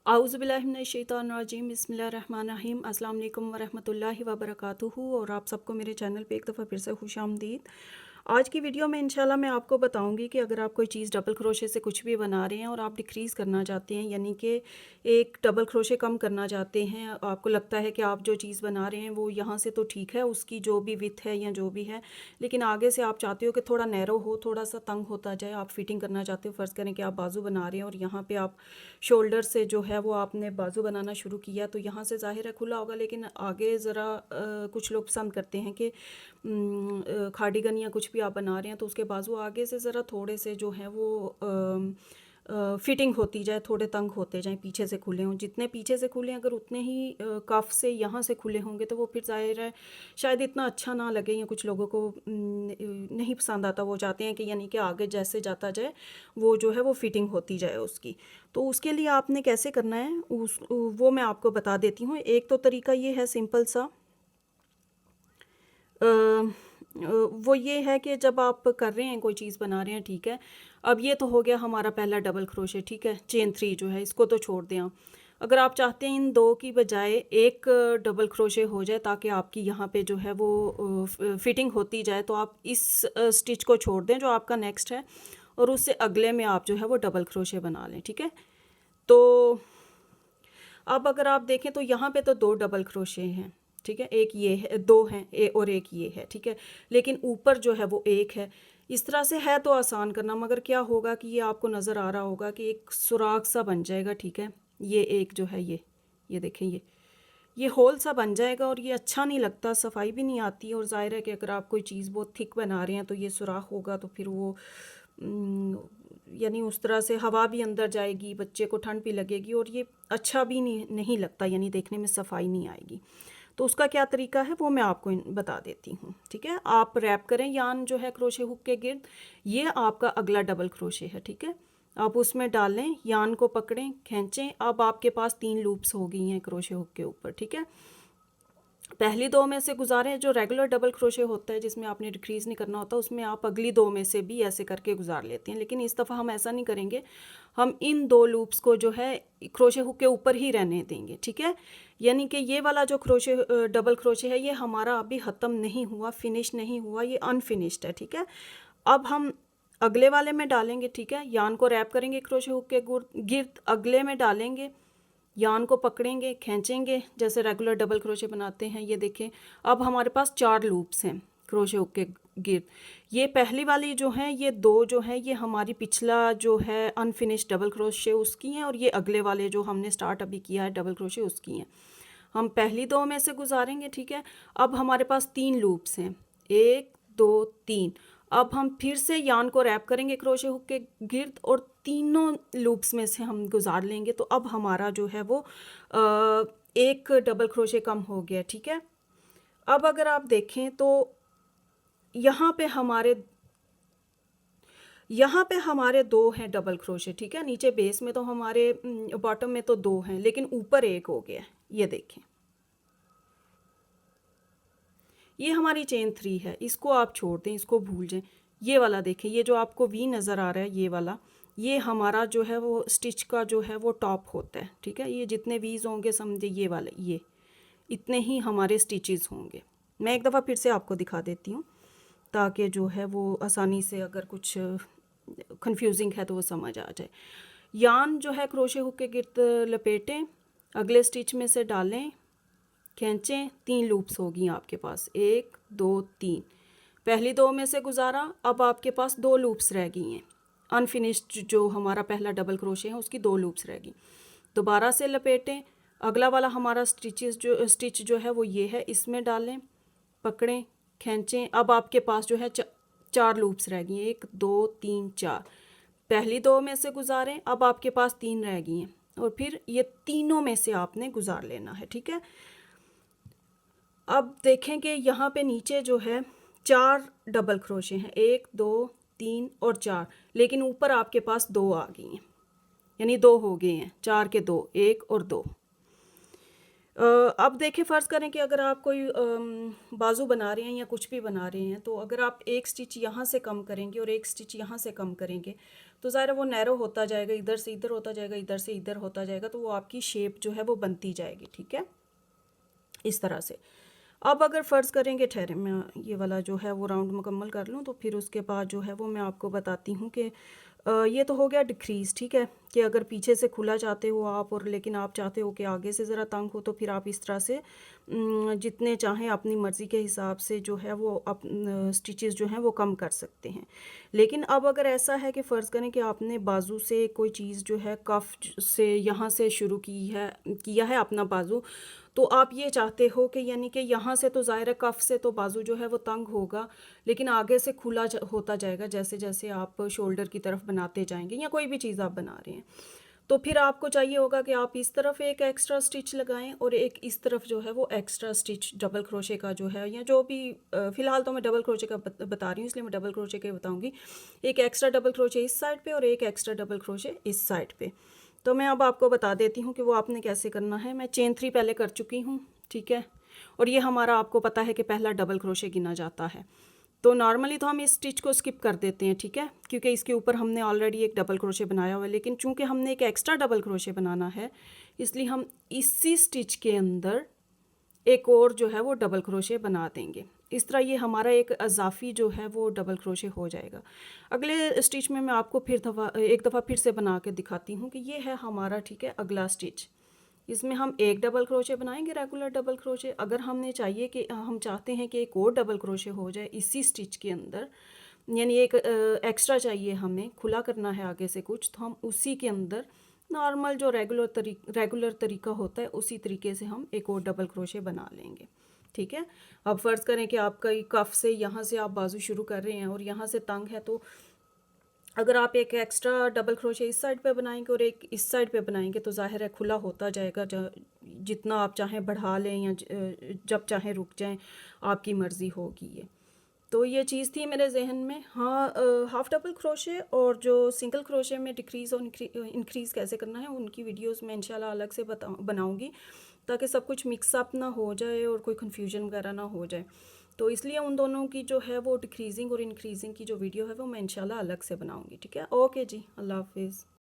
आउज़ुबिल्लाहिमिनश्शैतानिर्रजीम बिस्मिल्लाहिर्रहमानिर्रहीम अस्सलाम वालेकुम वरहमतुल्लाहि वबरकातुहू। और आप सबको मेरे चैनल पे एक दफ़ा फिर से खुशामदीद। आज की वीडियो में इंशाल्लाह मैं आपको बताऊंगी कि अगर आप कोई चीज़ डबल क्रोशे से कुछ भी बना रहे हैं और आप डिक्रीज़ करना चाहते हैं, यानी कि एक डबल क्रोशे कम करना चाहते हैं, आपको लगता है कि आप जो चीज़ बना रहे हैं वो यहाँ से तो ठीक है, उसकी जो भी विथ है या जो भी है, लेकिन आगे से आप चाहते हो कि थोड़ा नैरो हो, थोड़ा सा तंग होता जाए, आप फिटिंग करना चाहते हो। फ़र्ज़ करें कि आप बाजू बना रहे हैं और यहाँ पे आप शोल्डर से जो है वो आपने बाजू बनाना शुरू किया, तो यहाँ से ज़ाहिर है खुला होगा, लेकिन आगे ज़रा कुछ लोग पसंद करते हैं कि खाड़ीगन या कुछ भी आप बना रहे हैं तो उसके बाजू आगे से ज़रा थोड़े से जो है वो फिटिंग होती जाए, थोड़े तंग होते जाएं, पीछे से खुले हों। जितने पीछे से खुले अगर उतने ही कफ से यहाँ से खुले होंगे तो वो फिर ज़ाहिर है शायद इतना अच्छा ना लगे, या कुछ लोगों को नहीं पसंद आता। वो चाहते हैं कि यानी कि आगे जैसे जाता जाए वो जो है वो फिटिंग होती जाए उसकी। तो उसके लिए आपने कैसे करना है वो मैं आपको बता देती हूँ। एक तो तरीका ये है सिंपल सा, वो ये है कि जब आप कर रहे हैं कोई चीज़ बना रहे हैं, ठीक है, अब ये तो हो गया हमारा पहला डबल क्रोशे, ठीक है, चेन 3 जो है इसको तो छोड़ दें आप। अगर आप चाहते हैं इन दो की बजाय एक डबल क्रोशे हो जाए ताकि आपकी यहाँ पे जो है वो फिटिंग होती जाए, तो आप इस स्टिच को छोड़ दें जो आपका नेक्स्ट है और उससे अगले में आप जो है वो डबल क्रोशे बना लें, ठीक है। तो अब अगर आप देखें तो यहाँ पे तो 2 डबल क्रोशे हैं, ठीक है, एक ये है, 2 हैं और एक ये है, ठीक है, लेकिन ऊपर जो है वो एक है। इस तरह से है तो आसान करना, मगर क्या होगा कि ये आपको नज़र आ रहा होगा कि एक सुराख सा बन जाएगा, ठीक है। ये एक जो है ये देखें, ये होल सा बन जाएगा और ये अच्छा नहीं लगता, सफाई भी नहीं आती। और ज़ाहिर है कि अगर आप कोई चीज़ बहुत थिक बना रहे हैं तो ये सुराख होगा तो फिर वो यानी उस तरह से हवा भी अंदर जाएगी, बच्चे को ठंड भी लगेगी और ये अच्छा भी नहीं लगता, यानी देखने में सफाई नहीं आएगी। तो उसका क्या तरीका है वो मैं आपको बता देती हूँ, ठीक है। आप रैप करें यान जो है क्रोशे हुक के गिर्द, ये आपका अगला डबल क्रोशे है, ठीक है। आप उसमें डालें, यान को पकड़ें, खींचें। अब आपके पास 3 लूप्स हो गई हैं क्रोशे हुक के ऊपर, ठीक है। पहली 2 में से गुजारें, जो रेगुलर डबल क्रोशे होता है जिसमें आपने डिक्रीज़ नहीं करना होता, उसमें आप अगली 2 में से भी ऐसे करके गुजार लेते हैं। लेकिन इस दफ़ा हम ऐसा नहीं करेंगे, हम इन 2 लूप्स को जो है क्रोशे हुक के ऊपर ही रहने देंगे, ठीक है। यानी कि ये वाला जो क्रोशे डबल क्रोशे है ये हमारा अभी ख़त्म नहीं हुआ, फिनिश नहीं हुआ, ये अनफिनिश्ड है, ठीक है। अब हम अगले वाले में डालेंगे, ठीक है, यान को रैप करेंगे क्रोशे हुक के गिर्द, अगले में डालेंगे, यान को पकड़ेंगे, खींचेंगे जैसे रेगुलर डबल क्रोशे बनाते हैं। ये देखें, अब हमारे पास 4 लूप्स हैं क्रोशे हुक के गिर्द। ये पहली वाली जो हैं, ये 2 जो है ये हमारी पिछला जो है अनफिनिश्ड डबल क्रोशे उसकी हैं, और ये अगले वाले जो हमने स्टार्ट अभी किया है डबल क्रोशे उसकी हैं। हम पहली 2 में से गुजारेंगे, ठीक है। अब हमारे पास 3 लूप्स हैं, 1 2 3। अब हम फिर से यान को रैप करेंगे क्रोशे हुक के गिर्द और तीनों लूप्स में से हम गुजार लेंगे, तो अब हमारा जो है वो एक डबल क्रोशे कम हो गया, ठीक है। अब अगर आप देखें तो यहाँ पे हमारे 2 हैं डबल क्रोशे, ठीक है। नीचे बेस में तो हमारे बॉटम में तो 2 हैं, लेकिन ऊपर एक हो गया, ये देखें, ये हमारी चेन 3 है, इसको आप छोड़ दें, इसको भूल जाएं। ये वाला देखें, ये जो आपको वी नज़र आ रहा है, ये वाला, ये हमारा जो है वो स्टिच का जो है वो टॉप होता है, ठीक है। ये जितने वीज होंगे समझे, ये वाले, ये इतने ही हमारे स्टिचेस होंगे। मैं एक दफ़ा फिर से आपको दिखा देती हूँ ताकि जो है वो आसानी से, अगर कुछ कंफ्यूजिंग है तो वो समझ आ जाए। यान जो है क्रोशे हुक के गिर्द लपेटें, अगले स्टिच में से डालें, खींचें, 3 लूप्स होगी आपके पास, 1 2 3। पहली 2 में से गुजारा, अब आपके पास 2 लूप्स रह गई हैं। अनफिनिश्ड जो हमारा पहला डबल क्रोशे है उसकी 2 लूप्स रह गई। दोबारा से लपेटें, अगला वाला हमारा स्टिच जो है वो ये है, इसमें डालें, पकड़ें, खींचें। अब आपके पास जो है 4 लूप्स रह गई हैं, 1 2 3 4। पहली 2 में से गुजारें, अब आपके पास 3 रह गई हैं, और फिर ये तीनों में से आपने गुजार लेना है, ठीक है। अब देखें कि यहाँ पे नीचे जो है 4 डबल क्रोशे हैं, 1 2 3 और 4, लेकिन ऊपर आपके पास 2 आ गई हैं, यानी 2 हो गए हैं, 4 के 2, 1 और 2। अब देखिए, फ़र्ज़ करें कि अगर आप कोई बाजू बना रहे हैं या कुछ भी बना रहे हैं, तो अगर आप एक स्टिच यहाँ से कम करेंगे और एक स्टिच यहाँ से कम करेंगे, तो ज़ाहिर है वो नैरो होता जाएगा, इधर से इधर होता जाएगा, इधर से इधर होता जाएगा, तो वो आपकी शेप जो है वो बनती जाएगी, ठीक है, इस तरह से। अब अगर फ़र्ज़ करेंगे, ठहरे मैं ये वाला जो है वो राउंड मुकम्मल कर लूँ, तो फिर उसके बाद जो है वो मैं आपको बताती हूँ कि ये तो हो गया डिक्रीज़, ठीक है, कि अगर पीछे से खुला चाहते हो आप और लेकिन आप चाहते हो कि आगे से ज़रा तंग हो, तो फिर आप इस तरह से जितने चाहें अपनी मर्ज़ी के हिसाब से जो है वो स्टिचेस जो हैं वो कम कर सकते हैं। लेकिन अब अगर ऐसा है कि फ़र्ज़ करें कि आपने बाजू से कोई चीज़ जो है कफ से यहाँ से शुरू किया है अपना बाजू, तो आप ये चाहते हो कि यानी कि यहाँ से तो ज़ाहिर है कफ से तो बाजू जो है वो तंग होगा, लेकिन आगे से खुला होता जाएगा जैसे जैसे आप शोल्डर की तरफ बनाते जाएंगे या कोई भी चीज़ आप बना रहे हैं। तो फिर आपको चाहिए होगा कि आप इस तरफ एक एक्स्ट्रा स्टिच लगाएं और एक इस तरफ जो है वो एक्स्ट्रा स्टिच डबल क्रोशे का जो है, या जो भी फ़िलहाल तो मैं डबल क्रोशे का बता रही हूँ, इसलिए मैं डबल क्रोशे के बताऊँगी। एक एक्स्ट्रा डबल क्रोशे इस साइड पे और एक एक्स्ट्रा डबल क्रोशे इस साइड पे। तो मैं अब आपको बता देती हूँ कि वो आपने कैसे करना है। मैं चेन 3 पहले कर चुकी हूँ, ठीक है, और ये हमारा आपको पता है कि पहला डबल क्रोशे गिना जाता है। तो नॉर्मली तो हम इस स्टिच को स्किप कर देते हैं, ठीक है, क्योंकि इसके ऊपर हमने ऑलरेडी एक डबल क्रोशे बनाया हुआ है, लेकिन चूंकि हमने एक एक्स्ट्रा डबल क्रोशे बनाना है, इसलिए हम इसी स्टिच के अंदर एक और जो है वो डबल क्रोशे बना देंगे। इस तरह ये हमारा एक अजाफी जो है वो डबल क्रोशे हो जाएगा। अगले स्टिच में मैं आपको एक दफ़ा फिर से बना के दिखाती हूँ कि ये है हमारा, ठीक है, अगला स्टिच। इसमें हम एक डबल क्रोशे बनाएंगे, रेगुलर डबल क्रोशे। अगर हमने चाहिए कि हम चाहते हैं कि एक और डबल क्रोशे हो जाए इसी स्टिच के अंदर, यानी एक एक्स्ट्रा चाहिए, हमें खुला करना है आगे से कुछ, तो हम उसी के अंदर नॉर्मल जो रेगुलर तरीका होता है उसी तरीके से हम एक और डबल क्रोशे बना लेंगे, ठीक है। अब फ़र्ज़ करें कि आपका कफ से यहाँ से आप बाजू शुरू कर रहे हैं और यहाँ से तंग है, तो अगर आप एक एक्स्ट्रा डबल क्रोशे इस साइड पे बनाएंगे और एक इस साइड पे बनाएंगे, तो ज़ाहिर है खुला होता जाएगा, जितना आप चाहें बढ़ा लें या जब चाहें रुक जाएं, आपकी मर्ज़ी होगी ये। तो ये चीज़ थी मेरे जहन में। हाँ, हाफ़ डबल क्रोशे और जो सिंगल क्रोशे में डिक्रीज़ और इंक्रीज़ कैसे करना है, उनकी वीडियोस मैं इंशाल्लाह अलग से बनाऊंगी, ताकि सब कुछ मिक्सअप ना हो जाए और कोई कन्फ्यूजन वगैरह ना हो जाए। तो इसलिए उन दोनों की जो है वो डिक्रीजिंग और इंक्रीजिंग की जो वीडियो है वो मैं इंशाल्लाह अलग से बनाऊंगी, ठीक है। ओके जी, अल्लाह हाफिज़।